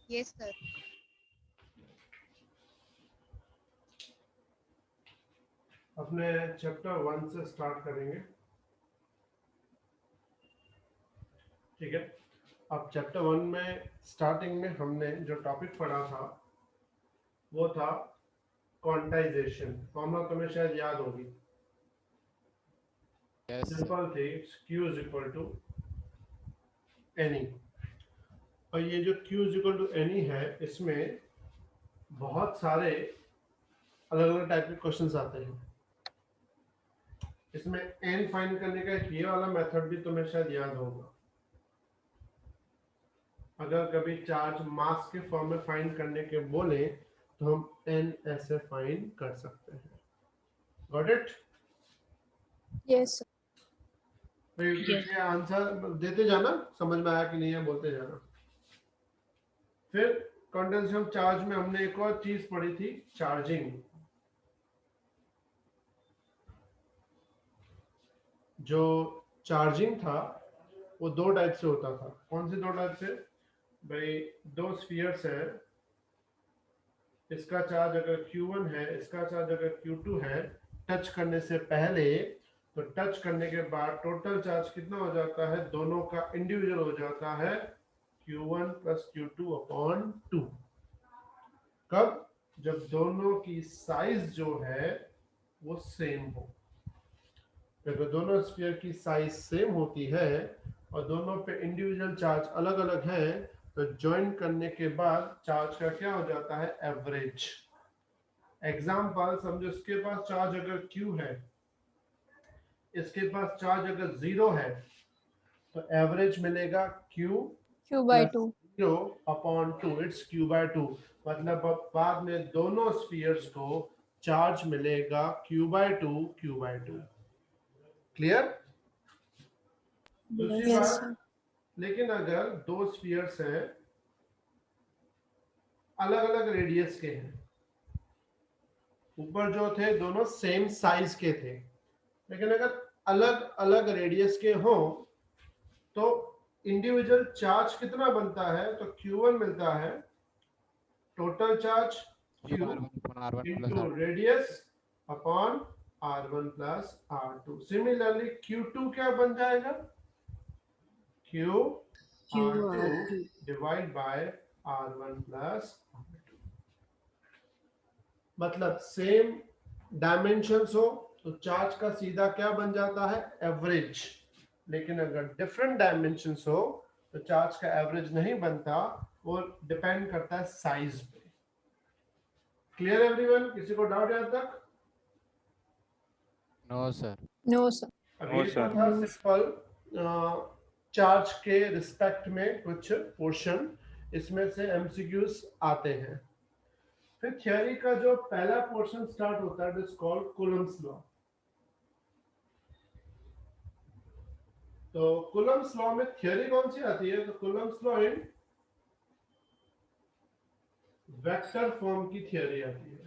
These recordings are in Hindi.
Yes sir. अपने चैप्टर 1 से स्टार्ट करेंगे, ठीक है। अब चैप्टर 1 में स्टार्टिंग में हमने जो टॉपिक पढ़ा था वो था क्वांटाइजेशन। फॉर्मूला तुम्हें शायद याद होगी। सिंपल थी, Q is equal to any. और ये जो Q is equal to any है, इसमें बहुत सारे अलग अलग टाइप के क्वेश्चंस आते हैं। इसमें n फाइंड करने का एक ये वाला मेथड भी तुम्हें शायद याद होगा। अगर कभी चार्ज मास के फॉर्म में फाइंड करने के बोले तो हम n ऐसे फाइंड कर सकते हैं। Got it? यस पीछे आंसर देते जाना, समझ में आया कि नहीं है बोलते जाना। फिर कंडेंसेशन चार्ज में हमने एक और चीज पढ़ी थी, चार्जिंग। जो चार्जिंग था वो दो टाइप से होता था। कौन से दो टाइप से भाई? दो स्फीयर्स है, इसका चार्ज अगर Q1 है, इसका चार्ज अगर Q2 है, टच करने से पहले तो टच करने के बाद टोटल चार्ज कितना हो जाता है? दोनों का इंडिविजुअल हो जाता है Q1 प्लस Q2 अपॉन 2। कब? जब दोनों की साइज जो है वो सेम हो। अगर दोनों स्फीयर की साइज सेम होती है और दोनों पे इंडिविजुअल चार्ज अलग अलग है तो ज्वाइन करने के बाद चार्ज का क्या हो जाता है? एवरेज। एग्जाम्पल समझो, इसके पास चार्ज अगर Q है, इसके पास चार्ज अगर 0 है, तो एवरेज मिलेगा Q by 2 0 upon 2। It's Q/2। मतलब अब बाद में दोनों स्फीयर्स को चार्ज मिलेगा Q/2। क्लियर? दूसरी यस बात, लेकिन अगर दो स्फीयर्स हैं, अलग अलग रेडियस के हैं, ऊपर जो थे दोनों सेम साइज के थे, लेकिन अगर अलग अलग रेडियस के हो तो इंडिविजुअल चार्ज कितना बनता है? तो Q1 मिलता है total charge Q into radius upon R1 plus R2। Similarly Q2 क्या बन जाएगा? Q R2 divide by R1 plus R2। मतलब सेम डायमेंशंस हो तो चार्ज का सीधा क्या बन जाता है? एवरेज। लेकिन अगर डिफरेंट डायमेंशंस हो तो चार्ज का एवरेज नहीं बनता, वो डिपेंड करता है साइज पे। Clear everyone? किसी को डाउट यहां तक? No sir. No sir. अब ये तो था सिंपल चार्ज के रिस्पेक्ट में कुछ पोर्शन, इसमें से एमसीक्यूज आते हैं। फिर थ्योरी का जो पहला पोर्शन स्टार्ट होता है, it is called Coulomb's law. तो कूलम्ब्स लॉ में थ्योरी कौन सी आती है? तो Coulomb's law in vector form की थ्योरी आती है।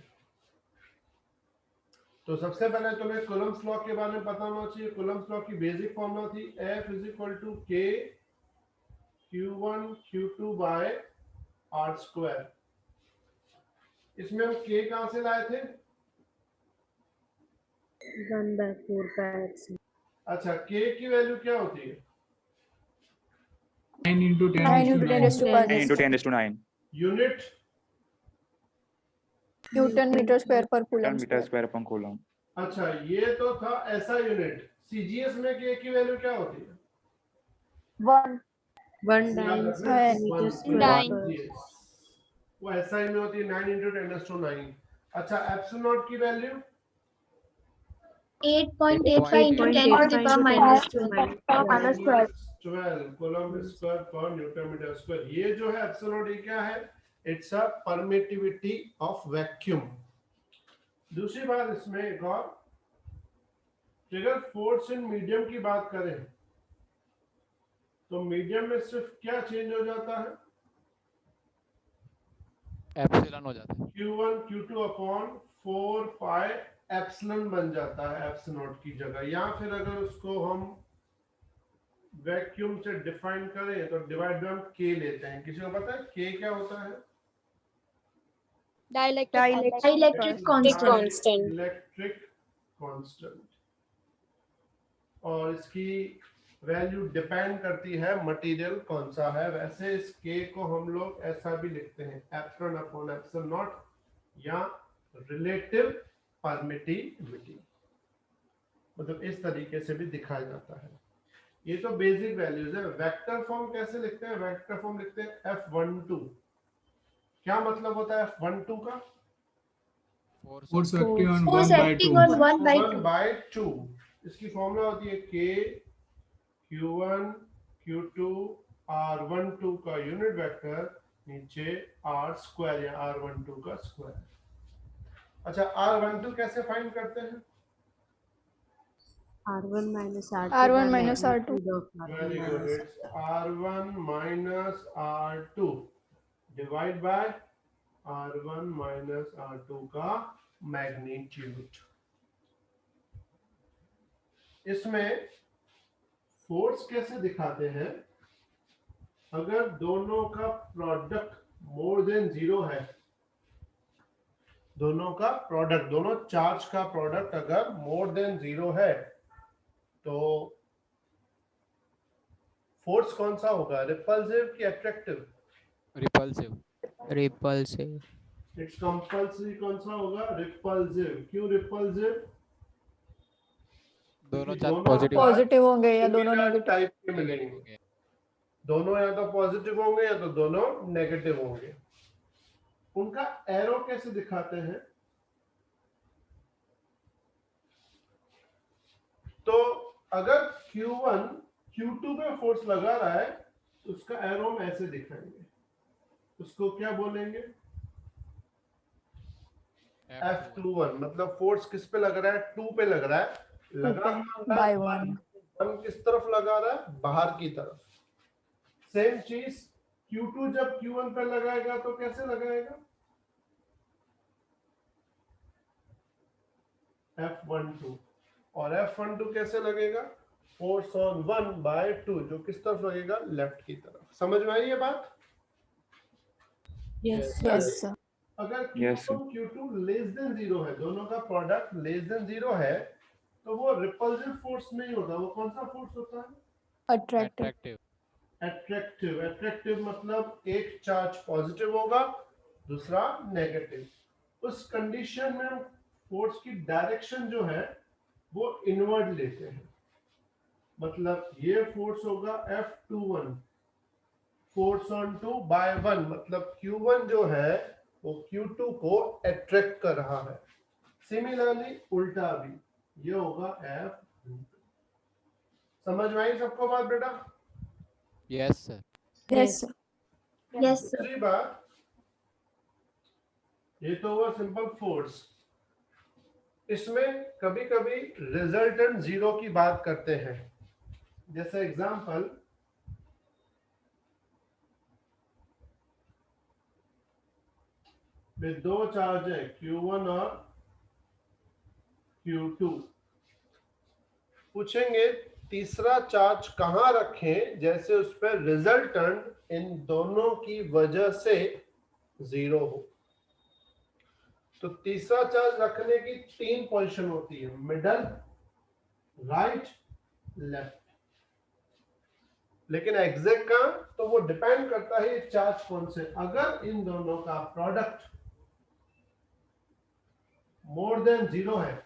तो सबसे पहले तुम्हें कूलम्ब्स लॉ के बारे में पता होना चाहिए। कूलम्ब्स लॉ की बेसिक फॉर्मूला थी F is equal to K Q1 Q2 by R square. इसमें हम K कहां से लाए थे? 1/4 पाई। अच्छा, K की वैल्यू क्या होती है? 9 into 10 9 is to into 10 9. is to 10 power into 10 is to 9 unit Newton meter square per coulomb meter square. square upon coulomb. अच्छा, ये तो था ऐसा यूनिट। सीजीएस में K की वैल्यू क्या होती है? 1 याद dynes रखना, है। meter one square Dyne। per CGS। वो एसआई में होती है 9 into 10 is to 9। अच्छा, एप्सिलॉन नॉट की value 8.85 into 10 to the power minus 12. 12 coulomb square पर न्यूटन मीटर स्क्वायर। ये जो है एप्सिलॉन नॉट, ये क्या है? It's a permittivity of vacuum. दूसरी बात इसमें एक और, अगर फोर्स इन मीडियम की बात करें तो मीडियम में सिर्फ क्या चेंज हो जाता है? एप्सिलॉन हो जाता है। Q1 Q2 upon 4 pi epsilon बन जाता है एप्सिलॉन नॉट की जगह। या फिर अगर उसको हम वैक्यूम से डिफाइन करें तो डिवाइड बाय हम के लेते हैं। किसी को पता है के क्या होता है? Dielectric constant. इलेक्ट्रिक कांस्टेंट, और इसकी वैल्यू डिपेंड करती है मटेरियल कौन सा है। वैसे इस के को हम लोग ऐसा भी लिखते हैं, एप्सिलॉन अपॉन एप्सिलॉन नॉट, या रिलेटिव परमिटिविटी, मतलब इस तरीके से भी दिखाया जाता है। ये तो बेसिक वैल्यूज है। वेक्टर फॉर्म कैसे लिखते हैं? वेक्टर फॉर्म लिखते हैं F12। क्या मतलब होता है F12 का? Force Force acting on 1 by 2. 1/2। इसकी फॉर्मूला होती है K Q1 Q2 R12 का यूनिट वेक्टर, नीचे R स्क्वायर या R12 का स्क्वायर। अच्छा, R12 कैसे फाइंड करते हैं? R1 minus R2 R1 by minus R2. magnitude of R1 very good, minus it's R1 minus R2 divide by R1 minus R2 का मैग्नीट्यूड। इसमें फोर्स कैसे दिखाते हैं? अगर दोनों का प्रोडक्ट मोर देन 0 है, दोनों का प्रोडक्ट, दोनों चार्ज का प्रोडक्ट अगर मोर देन 0 है तो फोर्स कौन सा होगा? रिपल्सिव कि अट्रैक्टिव? रिपल्सिव। इट्स कंपल्सरी कौन सा होगा? रिपल्सिव। क्यों रिपल्सिव? दोनों क्योंकि चार्ज पॉजिटिव पॉजिटिव होंगे या दोनों similar नेगेटिव। टाइप के मिलेंगे। दोनों या तो पॉजिटिव होंगे या तो दोनों नेगेटिव होंगे। उनका एरो कैसे दिखाते हैं? तो अगर Q1 Q2 पे फोर्स लगा रहा है तो उसका एरो हम ऐसे दिखाएंगे, उसको क्या बोलेंगे? F21। मतलब फोर्स किस पे लग रहा है? 2 पे लग रहा है। लगा by 1. 1 किस तरफ लगा रहा है? बाहर की तरफ। सेम चीज Q2 जब Q1 पे लगाएगा तो कैसे लगाएगा? F12। और F12 कैसे लगेगा? फोर्स ऑन 1/2, जो किस तरफ लगेगा? लेफ्ट की तरफ। समझ में आई ये बात? Yes. Yes sir. अगर Q1 Q2 लेस देन 0 है, दोनों का प्रोडक्ट लेस देन 0 है, तो वो रिपल्सिव फोर्स नहीं होता। वो कौन सा फोर्स होता है? Attractive. अट्रैक्टिव। अट्रैक्टिव मतलब एक चार्ज पॉजिटिव होगा, दूसरा नेगेटिव। उस कंडीशन में फोर्स की डायरेक्शन जो है वो इनवर्ड लेते हैं। मतलब ये फोर्स होगा F21, फोर्स ऑन 2 बाय 1, मतलब Q1 जो है वो Q2 को अट्रैक्ट कर रहा है। सिमिलरली उल्टा भी, ये होगा F। समझ में आई सबको बात बेटा? Yes sir. Yes sir. Yes. दूसरी बात, ये तो हुआ सिंपल फोर्स। इसमें कभी कभी रिजल्टेंट 0 की बात करते हैं। जैसे एग्जांपल, में दो चार्ज है Q1 और Q2। पूछेंगे तीसरा चार्ज कहां रखें जैसे उस पर रिजल्टेंट इन दोनों की वजह से 0 हो। तो तीसरा चार्ज रखने की 3 पोजीशन होती है, मिडल, राइट, लेफ्ट। लेकिन एग्जैक्ट कहां, तो वो डिपेंड करता है ये चार्ज कौन से। अगर इन दोनों का प्रोडक्ट मोर देन 0 है,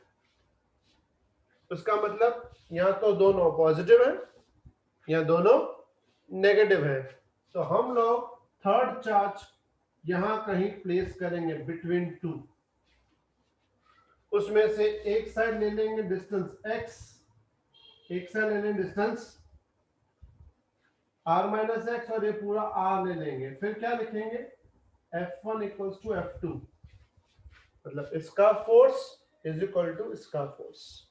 उसका मतलब या तो दोनों पॉजिटिव है या दोनों नेगेटिव है। तो हम लोग थर्ड चार्ज यहां कहीं प्लेस करेंगे बिटवीन 2। उसमें से एक साइड ले लेंगे डिस्टेंस x, एक साइड ले लेंगे डिस्टेंस r माइनस एक्स, और ये पूरा r ले लेंगे। फिर क्या लिखेंगे? F1 इक्वल्स टू F2, मतलब इसका फोर्स इज इक्वल टू इसका फोर्स।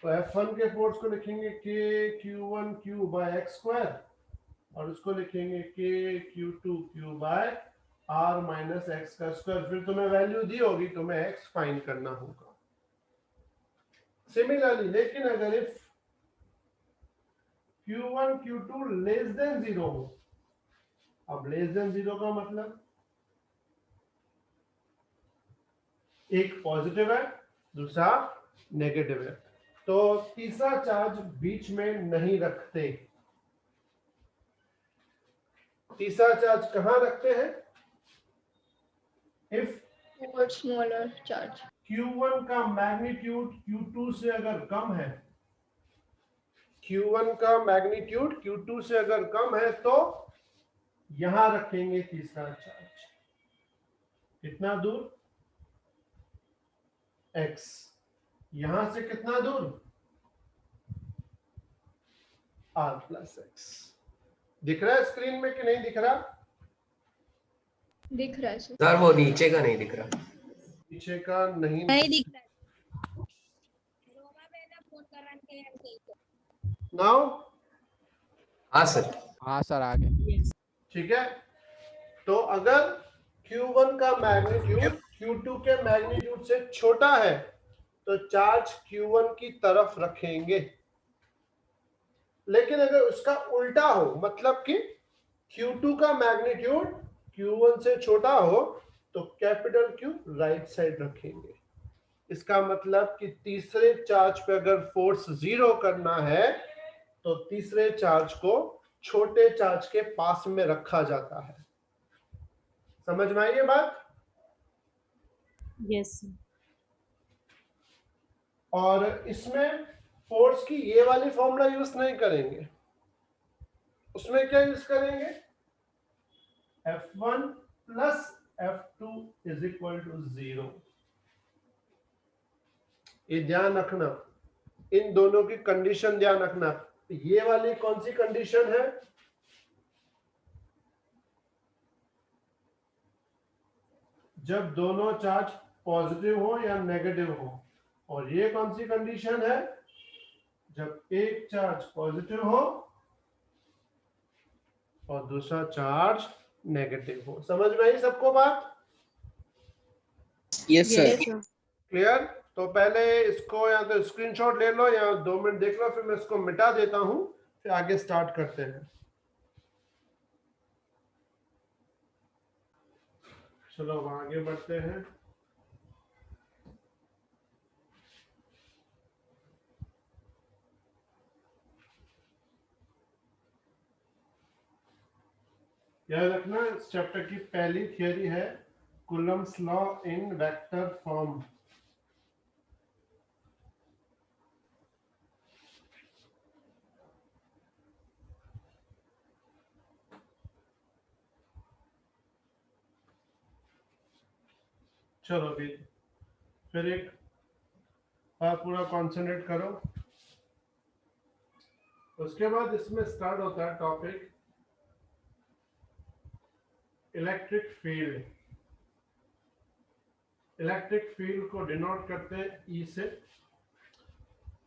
तो F1 के फोर्स को लिखेंगे K Q1 Q by x square, और उसको लिखेंगे K Q2 Q by r minus x का स्क्वायर। फिर तुम्हें वैल्यू दी होगी, तुम्हें x फाइंड करना होगा। सिमिलरली, लेकिन अगर if Q1 Q2 less than 0 हो। अब लेस देन 0 का मतलब एक पॉजिटिव है, दूसरा नेगेटिव है, तो तीसरा चार्ज बीच में नहीं रखते। तीसरा चार्ज कहां रखते हैं? इफ स्मॉलर चार्ज Q1 का मैग्नीट्यूड Q2 से अगर कम है, Q1 का मैग्नीट्यूड Q2 से अगर कम है तो यहां रखेंगे तीसरा चार्ज। कितना दूर? x। यहां से कितना दूर? r plus x। दिख रहा है स्क्रीन में कि नहीं दिख रहा? दिख रहा है सर। सर वो नीचे का नहीं दिख रहा। पीछे का नहीं दिख रहा है। नाउ। हाँ सर। हाँ सर आगे। ठीक है, तो अगर Q1 का मैग्नीट्यूड Q2 के मैग्नीट्यूड से छोटा है तो चार्ज Q1 की तरफ रखेंगे। लेकिन अगर उसका उल्टा हो, मतलब कि Q2 का मैग्नीट्यूड Q1 से छोटा हो, तो कैपिटल Q राइट साइड रखेंगे। इसका मतलब कि तीसरे चार्ज पे अगर फोर्स 0 करना है तो तीसरे चार्ज को छोटे चार्ज के पास में रखा जाता है। समझ में आई ये बात? Yes, sir. और इसमें फोर्स की ये वाली फॉर्मूला यूज नहीं करेंगे, उसमें क्या यूज करेंगे? F1 plus F2 is equal to 0। ये ध्यान रखना, इन दोनों की कंडीशन ध्यान रखना। ये वाली कौन सी कंडीशन है? जब दोनों चार्ज पॉजिटिव हो या नेगेटिव हो। और ये कौन सी कंडीशन है? जब एक चार्ज पॉजिटिव हो और दूसरा चार्ज नेगेटिव हो। समझ में आई सबको बात? Yes sir. Yes, sir. Clear? तो पहले इसको या तो स्क्रीनशॉट ले लो या 2 मिनट देख लो, फिर मैं इसको मिटा देता हूं, फिर आगे स्टार्ट करते हैं। चलो अब आगे बढ़ते हैं। याद रखना, इस चैप्टर की पहली थियरी है Coulomb's law in vector form. चलो अभी फिर एक बार पूरा कॉन्सेंट्रेट करो। उसके बाद इसमें स्टार्ट होता है topic electric field. Electric field को डिनोट करते हैं ई से,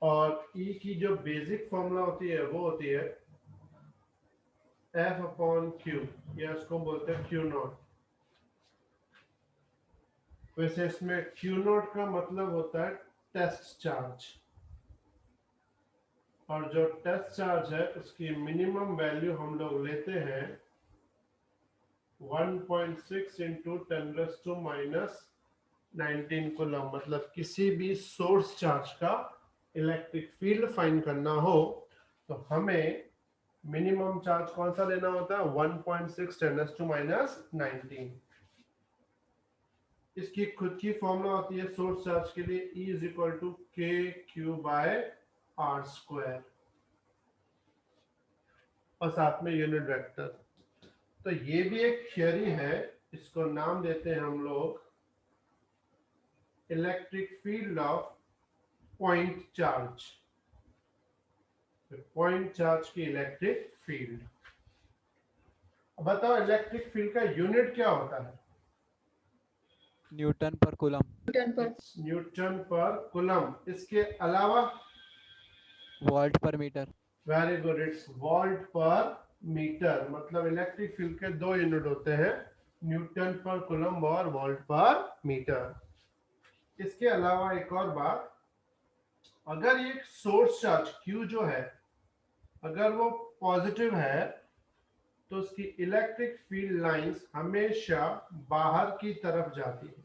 और ई की जो बेसिक फॉर्मूला होती है वो होती है F अपॉन क्यू, या इसको बोलते हैं क्यू नॉट। वैसे इसमें क्यू नॉट का मतलब होता है टेस्ट चार्ज, और जो टेस्ट चार्ज है उसकी मिनिमम वैल्यू हम लोग लेते हैं 1.6 इंटू 10⁻⁻⁹ कूलम। मतलब किसी भी सोर्स चार्ज का इलेक्ट्रिक फील्ड फाइंड करना हो तो हमें मिनिमम चार्ज कौन सा लेना होता है? 1.6 10⁻⁻⁹। इसकी खुद की फॉर्मूला होती है सोर्स चार्ज के लिए, E is equal to KQ/R², और साथ में यूनिट वेक्टर। तो ये भी एक थियरी है, इसको नाम देते हैं हम लोग electric field of point charge. Point charge की इलेक्ट्रिक फील्ड। अब बताओ इलेक्ट्रिक फील्ड का यूनिट क्या होता है? न्यूटन पर कूलम। न्यूटन पर कूलम। इसके अलावा volt per metre. Very good, it's volt per metre. मतलब इलेक्ट्रिक फील्ड के दो यूनिट होते हैं, न्यूटन पर कूलम और वोल्ट पर मीटर। इसके अलावा एक और बात, अगर एक सोर्स चार्ज Q जो है अगर वो पॉजिटिव है तो उसकी इलेक्ट्रिक फील्ड लाइंस हमेशा बाहर की तरफ जाती है।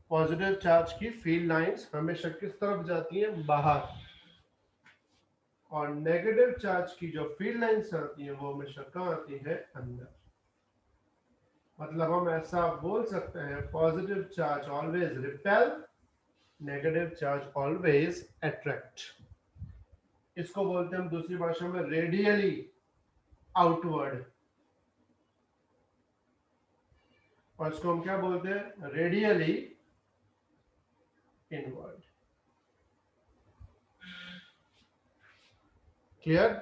पॉजिटिव चार्ज की फील्ड लाइंस हमेशा किस तरफ जाती हैं? बाहर। और नेगेटिव चार्ज की जो फील्ड लाइंस आती हैं वो हमेशा कहाँ आती है? अंदर। मतलब हम ऐसा बोल सकते हैं, positive charge always repel, negative charge always attract. इसको बोलते हैं हम दूसरी भाषा में रेडियली आउटवर्ड, और इसको हम क्या बोलते हैं? Radially inward. क्लियर?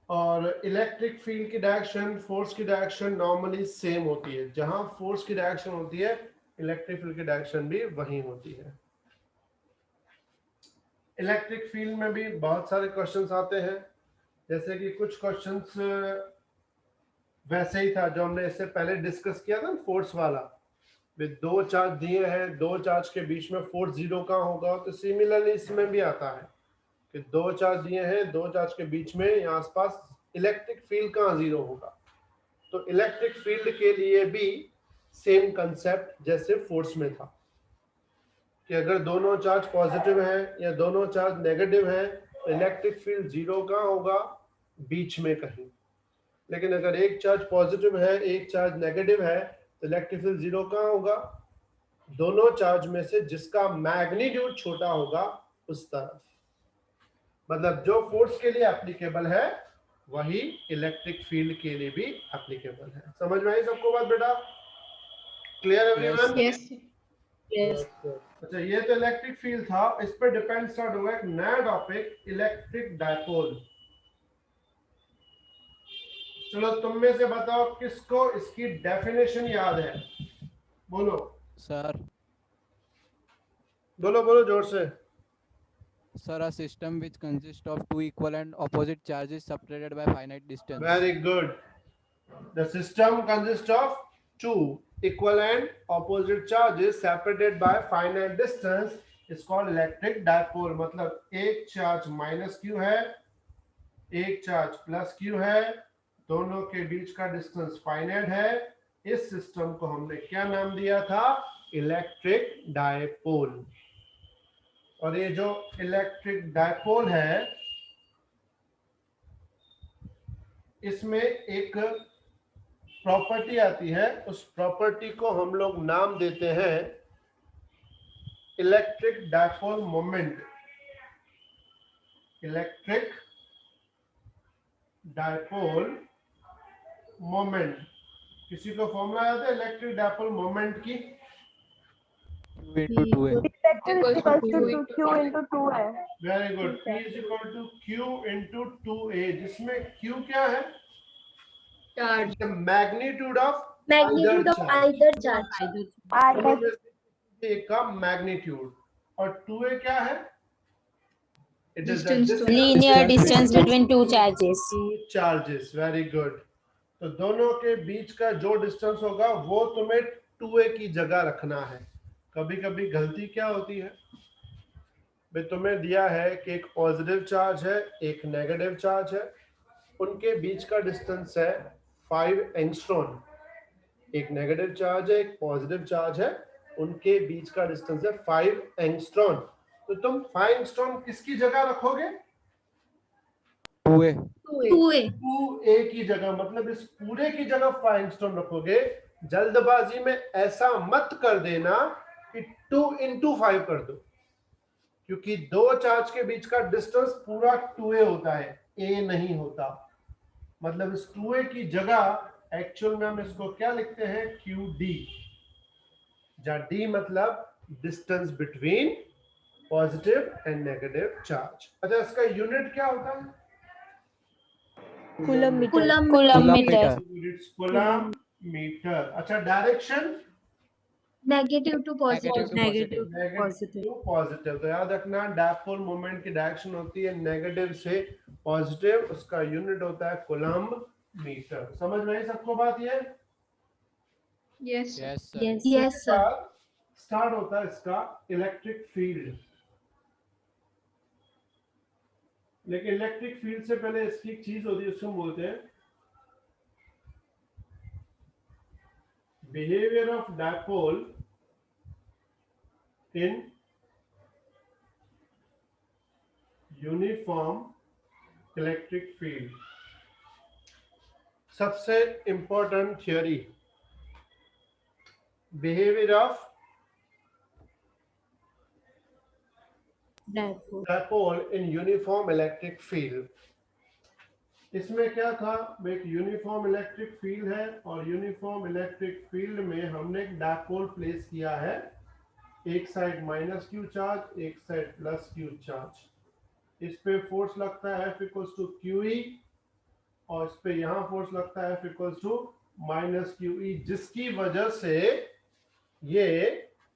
और इलेक्ट्रिक फील्ड की डायरेक्शन, फोर्स की डायरेक्शन नॉर्मली सेम होती है। जहां फोर्स की डायरेक्शन होती है, इलेक्ट्रिक फील्ड की डायरेक्शन भी वही होती है। इलेक्ट्रिक फील्ड में भी बहुत सारे क्वेश्चंस आते हैं, जैसे कि कुछ क्वेश्चंस वैसे ही था जो हमने इससे पहले डिस्कस किया था, फोर्स वाला। विद दो चार्ज दिए हैं, दो चार्ज के बीच में फोर्स जीरो कहाँ होगा? तो सिमिलरली इसमें भी आता है कि दो चार्ज दिए हैं, दो चार्ज के बीच में यहाँ आसपास इलेक्ट्रिक फील्ड कहाँ जीरो होगा? तो इलेक्ट्रिक फील्ड के लिए भी सेम कंसेप्ट जैसे फोर्स में था कि अगर दोनों चार्ज पॉजिटिव है या दोनों चार्ज नेगेटिव है तो इलेक्ट्रिक फील्ड जीरो कहाँ होगा? बीच में कहीं। लेकिन अगर एक चार्ज पॉजिटिव है, एक चार्ज नेगेटिव है, तो इलेक्ट्रिक फील्ड जीरो कहाँ होगा? दोनों चार्ज में से जिसका मैग्नीट्यूड छोटा होगा उस तरफ। मतलब जो फोर्स के लिए एप्लीकेबल है वही इलेक्ट्रिक फील्ड के लिए भी एप्लीकेबल है। समझ में आई सबको बात बेटा? Clear everyone? Yes. Yes. अच्छा, ये तो इलेक्ट्रिक फील्ड था। इस पे डिपेंड स्टार्ट हुआ एक नया टॉपिक, इलेक्ट्रिक डायपोल। चलो तुम में से बताओ किसको इसकी डेफिनेशन याद है? बोलो सर बोलो बोलो जोर से। sir, a system which consists of two equal and opposite charges separated by finite distance. Very good. The system consists of two equal and opposite charges separated by finite distance is called electric dipole। मतलब एक चार्ज माइनस क्यू है, एक चार्ज प्लस क्यू है, दोनों के बीच का डिस्टेंस फाइनाइट है। इस सिस्टम को हमने क्या नाम दिया था? Electric dipole. और ये जो इलेक्ट्रिक डायपोल है, इसमें एक प्रॉपर्टी आती है, उस प्रॉपर्टी को हम लोग नाम देते हैं electric dipole moment. Electric dipole moment. किसी को फॉर्मूला याद है इलेक्ट्रिक डायपोल मोमेंट की? Q into 2a. Electric is equal to Equals to Q into 2 है। Very good. P is equal to Q into 2a, जिसमें Q क्या है? Charge. The magnitude of Magnitude of either charge. I एक का मैग्नीट्यूड। और 2a क्या है? It is the Distance to- Linear distance between two charges. two charges। Very good. तो दोनों के बीच का जो डिस्टेंस होगा वो तुम्हें 2a की जगह रखना है। कभी कभी गलती क्या होती है, भाई तुम्हें दिया है कि एक पॉजिटिव चार्ज है, एक नेगेटिव चार्ज है, उनके बीच का डिस्टेंस है 5 एंगस्ट्रॉन। एक नेगेटिव चार्ज है, एक पॉजिटिव चार्ज है, उनके बीच का डिस्टेंस है 5 एंगस्ट्रॉन। तो तुम 5 एंगस्ट्रॉन किसकी जगह रखोगे? 2a. 2a. 2a की जगह। मतलब इस पूरे की जगह 5 एंगस्ट्रॉम रखोगे। जल्दबाजी में ऐसा मत कर देना कि 2 into 5 कर दो, क्योंकि दो चार्ज के बीच का डिस्टेंस पूरा 2a होता है, a नहीं होता। मतलब इस 2a की जगह एक्चुअल में हम इसको क्या लिखते हैं? qd, जहां d मतलब distance between positive and negative charge. अच्छा, इसका यूनिट क्या होता है? Coulomb meter. Coulomb meter. Coulomb meter. अच्छा, direction Negative to positive. Negative to negative to positive. तो याद रखना, डायपोल मोमेंट की डायरेक्शन होती है नेगेटिव से पॉजिटिव, उसका यूनिट होता है कूलम्ब मीटर। समझ में आई सबको बात? ये Yes. Yes, sir. Yes. Yes, sir. Start होता है इसका इलेक्ट्रिक फील्ड। लेकिन इलेक्ट्रिक फील्ड से पहले इसकी एक चीज होती है, उसको हम बोलते हैं behaviour of dipole in uniform electric field. सबसे important theory, behaviour of dipole in uniform electric field. इसमें क्या था, एक यूनिफॉर्म इलेक्ट्रिक फील्ड है और यूनिफॉर्म इलेक्ट्रिक फील्ड में हमने एक डायपोल प्लेस किया है, एक साइड माइनस क्यू चार्ज, एक साइड प्लस क्यू चार्ज। इस पे फोर्स लगता है F इक्वल्स टू QE और इस पे यहाँ फोर्स लगता है F equals to minus QE, जिसकी वजह से ये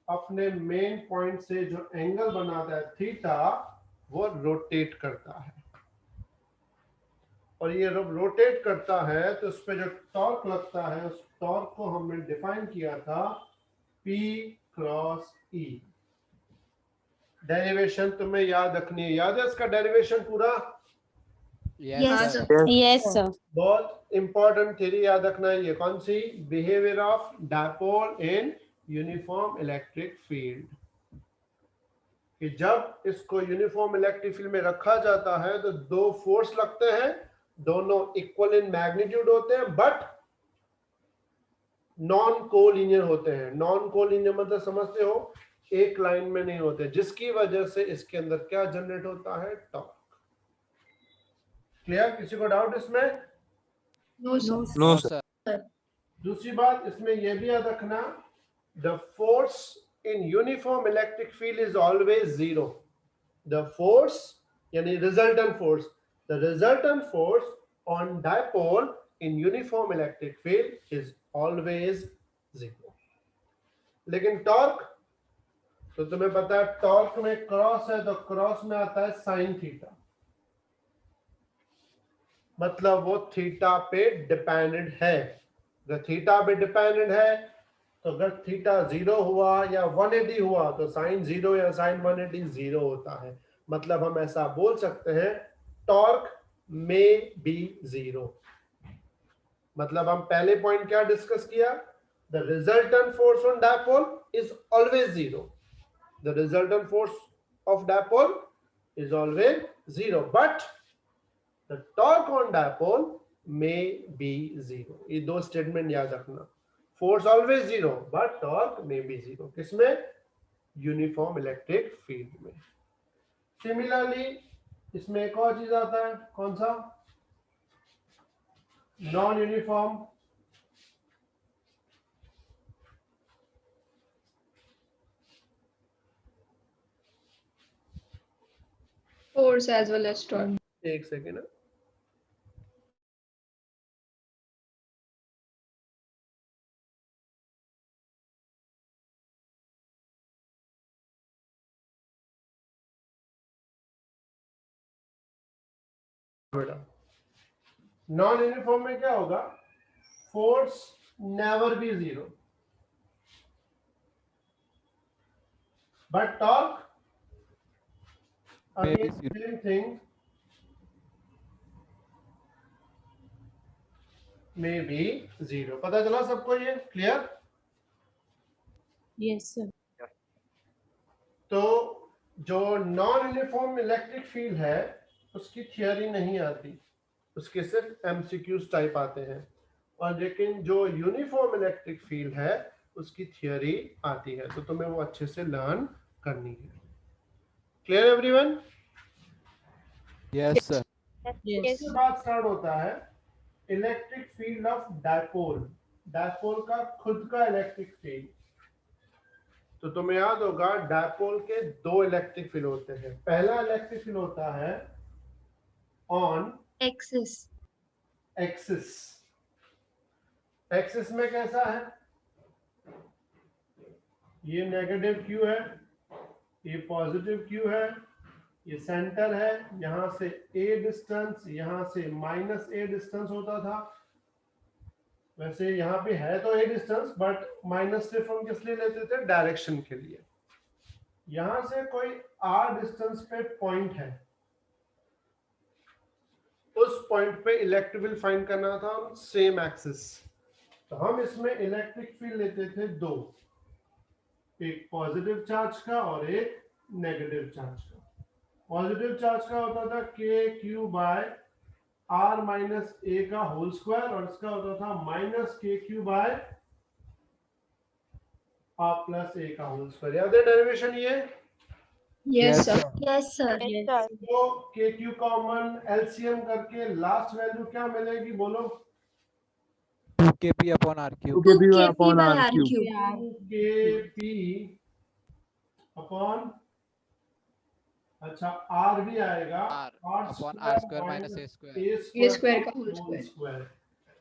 अपने मेन पॉइंट से जो एंगल बनाता है थीटा, वो रोटेट करता है। और ये जब रोटेट करता है तो उस पे जो टॉर्क लगता है, उस टॉर्क को हमने डिफाइन किया था P क्रॉस E। डेरिवेशन तुम्हें याद रखनी है, याद है इसका डेरिवेशन पूरा? Yes, Yes, sir. sir. Yes, sir. बहुत इंपॉर्टेंट थ्योरी याद रखना है। ये कौन सी? Behaviour of dipole in uniform electric field. कि जब इसको यूनिफॉर्म इलेक्ट्रिक फील्ड में रखा जाता है तो दो फोर्स लगते हैं, दोनों इक्वल इन मैग्नीट्यूड होते हैं बट नॉन कोलिनियर होते हैं। नॉन कोलिनियर मतलब समझते हो, एक लाइन में नहीं होते, जिसकी वजह से इसके अंदर क्या जनरेट होता है? टॉर्क। क्लियर? किसी को डाउट इसमें? No, sir. No, sir. दूसरी बात इसमें यह भी याद रखना, the force in uniform electric field is always zero. The force यानी resultant force, the resultant force on dipole in uniform electric field is always zero. लेकिन टॉर्क तो तुम्हें पता है, टॉर्क में क्रॉस है तो क्रॉस में आता है साइन थीटा, मतलब वो थीटा पे डिपेंडेंट है। अगर थीटा पे डिपेंडेंट है तो अगर थीटा 0 हुआ या 180 हुआ तो साइन 0 या साइन 180 0 होता है। मतलब हम ऐसा बोल सकते हैं, टॉर्क में बी 0। मतलब हम पहले पॉइंट क्या डिस्कस किया, the resultant force on dipole is always 0। The resultant force of dipole is always 0 but the torque on dipole may be 0। ये दो स्टेटमेंट याद रखना, force always 0 but torque may be 0। किसमें? यूनिफॉर्म इलेक्ट्रिक फील्ड में। सिमिलरली इसमें एक और चीज आता है, कौन सा? Non uniform Force as well as torque. एक सेकेंड, नॉन यूनिफॉर्म में क्या होगा? Force never be 0 but torque May be again same thing, may be 0। पता चला सबको? ये क्लियर? Yes, sir. तो जो नॉन यूनिफॉर्म इलेक्ट्रिक फील्ड है उसकी थियरी नहीं आती, उसके सिर्फ एमसीक्यूज टाइप आते हैं। और लेकिन जो यूनिफॉर्म इलेक्ट्रिक फील्ड है उसकी थियरी आती है, तो तुम्हें वो अच्छे से लर्न करनी है। Clear everyone? Yes, sir. Yes. इसके बाद स्टार्ट होता है electric field of dipole. Dipole का खुद का इलेक्ट्रिक फील्ड। तो तुम्हें याद होगा, डायपोल के दो इलेक्ट्रिक फील्ड होते हैं। पहला इलेक्ट्रिक फील्ड होता है ऑन Axis. एक्सिस। एक्सिस में कैसा है? ये नेगेटिव क्यू है, ये पॉजिटिव क्यू है, ये सेंटर है, यहां से a डिस्टेंस, यहां से माइनस a डिस्टेंस होता था। वैसे यहाँ पे है तो a डिस्टेंस बट माइनस सिर्फ हम किस लिए लेते थे? डायरेक्शन के लिए। यहां से कोई r डिस्टेंस पे पॉइंट है, उस पॉइंट पे इलेक्ट्रिक फील्ड फाइंड करना था सेम एक्सिस। तो हम इसमें इलेक्ट्रिक फील्ड लेते थे दो, एक पॉजिटिव चार्ज का और एक नेगेटिव चार्ज का। पॉजिटिव चार्ज का होता था के क्यू बाय आर माइनस ए का होल स्क्वायर और इसका होता था माइनस के क्यू बाय आर प्लस ए का होल स्क्वायर। याद है डेरिवेशन ये? Yes, sir. Yes, sir. Yes, sir. तो के क्यू कॉमन एलसीएम करके लास्ट वैल्यू क्या मिलेगी बोलो? 2kp upon r cube. 2 kp by r cube. kp upon, अच्छा आर भी आएगा, r upon r square minus a square. A square का whole square. स्क्वायर,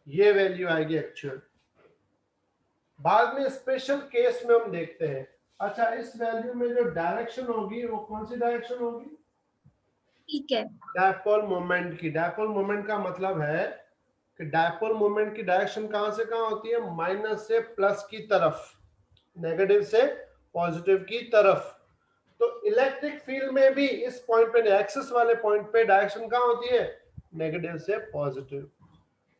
ये वैल्यू आएगी एक्चुअल। बाद में स्पेशल केस में हम देखते हैं। अच्छा, इस वैल्यू में जो डायरेक्शन होगी वो कौन सी डायरेक्शन होगी? ठीक है। डायपोल मोमेंट की। डायपोल मोमेंट का मतलब है कि डायपोल मोमेंट की डायरेक्शन कहां से कहां होती है? माइनस से प्लस की तरफ, नेगेटिव से पॉजिटिव की तरफ। तो इलेक्ट्रिक फील्ड में भी इस पॉइंट पे, एक्सिस वाले पॉइंट पे डायरेक्शन कहां होती है? नेगेटिव से पॉजिटिव।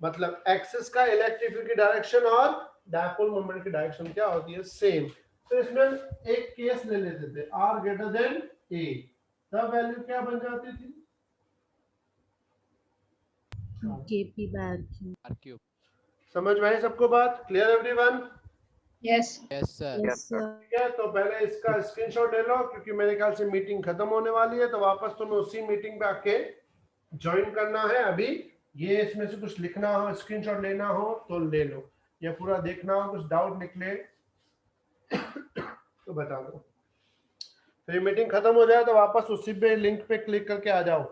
मतलब एक्सिस का इलेक्ट्रिक फील्ड की डायरेक्शन और डायपोल मोमेंट की डायरेक्शन क्या होती है? सेम। तो इसमें एक केस ले लेते थे, r ग्रेटर देन a, तब वैल्यू क्या बन जाती थी? kp by r cube. r cube. समझ में आई सबको बात? Clear everyone? Yes. Yes, sir. Yes, sir. ठीक है, तो पहले इसका स्क्रीनशॉट ले लो क्योंकि मेरे ख्याल से मीटिंग खत्म होने वाली है, तो वापस तुम्हें उसी मीटिंग पे आके ज्वाइन करना है। अभी ये इसमें से कुछ लिखना हो, स्क्रीनशॉट लेना हो तो ले लो, या पूरा देखना हो, कुछ डाउट निकले तो बता दो। फिर मीटिंग खत्म हो जाए तो वापस उसी पे लिंक पे क्लिक करके आ जाओ।